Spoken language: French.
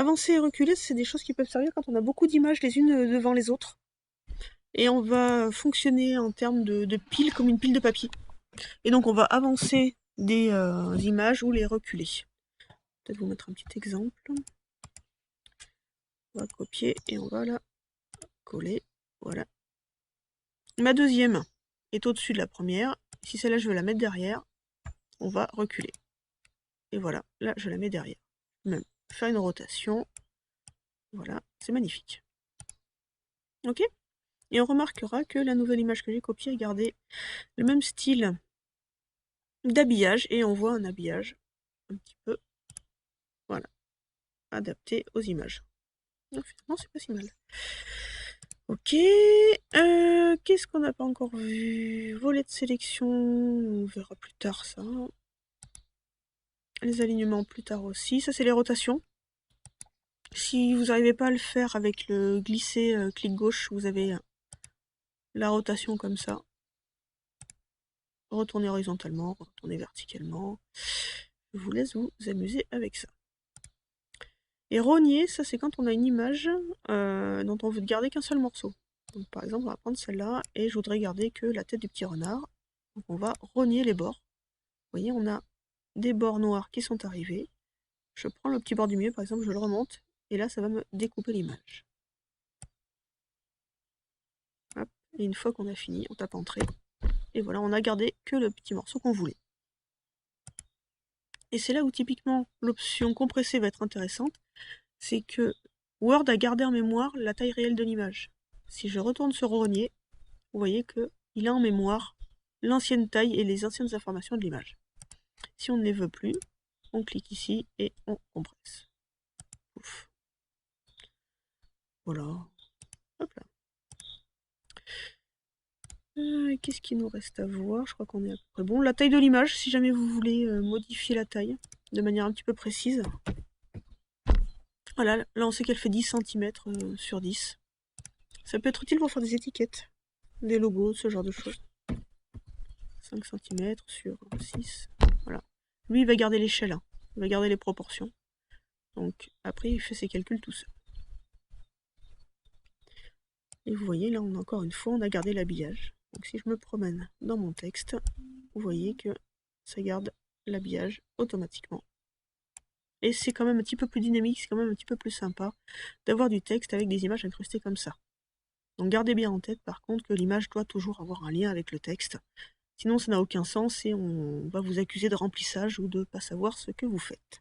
Avancer et reculer, c'est des choses qui peuvent servir quand on a beaucoup d'images les unes devant les autres. Et on va fonctionner en termes de piles comme une pile de papier. Et donc on va avancer des images ou les reculer. Peut-être vous mettre un petit exemple. On va copier et on va la coller. Voilà. Ma deuxième est au-dessus de la première. Si celle-là je veux la mettre derrière, on va reculer. Et voilà, là je la mets derrière. Même faire une rotation. Voilà, c'est magnifique. Ok? Et on remarquera que la nouvelle image que j'ai copiée a gardé le même style d'habillage. Et on voit un habillage un petit peu, voilà, adapté aux images. Donc finalement, c'est pas si mal. Ok, qu'est-ce qu'on n'a pas encore vu? Volet de sélection, on verra plus tard ça. Les alignements plus tard aussi. Ça, c'est les rotations. Si vous n'arrivez pas à le faire avec le glisser clic gauche, vous avez la rotation comme ça. Retournez horizontalement, retournez verticalement. Je vous laisse vous amuser avec ça. Et rogner, ça c'est quand on a une image dont on veut garder qu'un seul morceau. Donc, par exemple, on va prendre celle-là et je voudrais garder que la tête du petit renard. Donc on va rogner les bords. Vous voyez, on a des bords noirs qui sont arrivés. Je prends le petit bord du milieu, par exemple, je le remonte, et là ça va me découper l'image. Hop. Et une fois qu'on a fini, on tape Entrée. Et voilà, on a gardé que le petit morceau qu'on voulait. Et c'est là où typiquement l'option compresser va être intéressante. C'est que Word a gardé en mémoire la taille réelle de l'image. Si je retourne sur Rogner, vous voyez qu'il a en mémoire l'ancienne taille et les anciennes informations de l'image. Si on ne les veut plus, on clique ici et on compresse. Ouf. Voilà. Hop là. Qu'est-ce qu'il nous reste à voir? Je crois qu'on est à peu près bon. La taille de l'image, si jamais vous voulez modifier la taille de manière un petit peu précise. Voilà, là on sait qu'elle fait 10 cm sur 10. Ça peut être utile pour faire des étiquettes, des logos, ce genre de choses. 5 cm sur 6. Voilà. Lui, il va garder l'échelle, hein. Il va garder les proportions. Donc après, il fait ses calculs tout seul. Et vous voyez, là, encore une fois, on a gardé l'habillage. Donc si je me promène dans mon texte, vous voyez que ça garde l'habillage automatiquement. Et c'est quand même un petit peu plus dynamique, c'est quand même un petit peu plus sympa d'avoir du texte avec des images incrustées comme ça. Donc gardez bien en tête par contre que l'image doit toujours avoir un lien avec le texte. Sinon ça n'a aucun sens et on va vous accuser de remplissage ou de ne pas savoir ce que vous faites.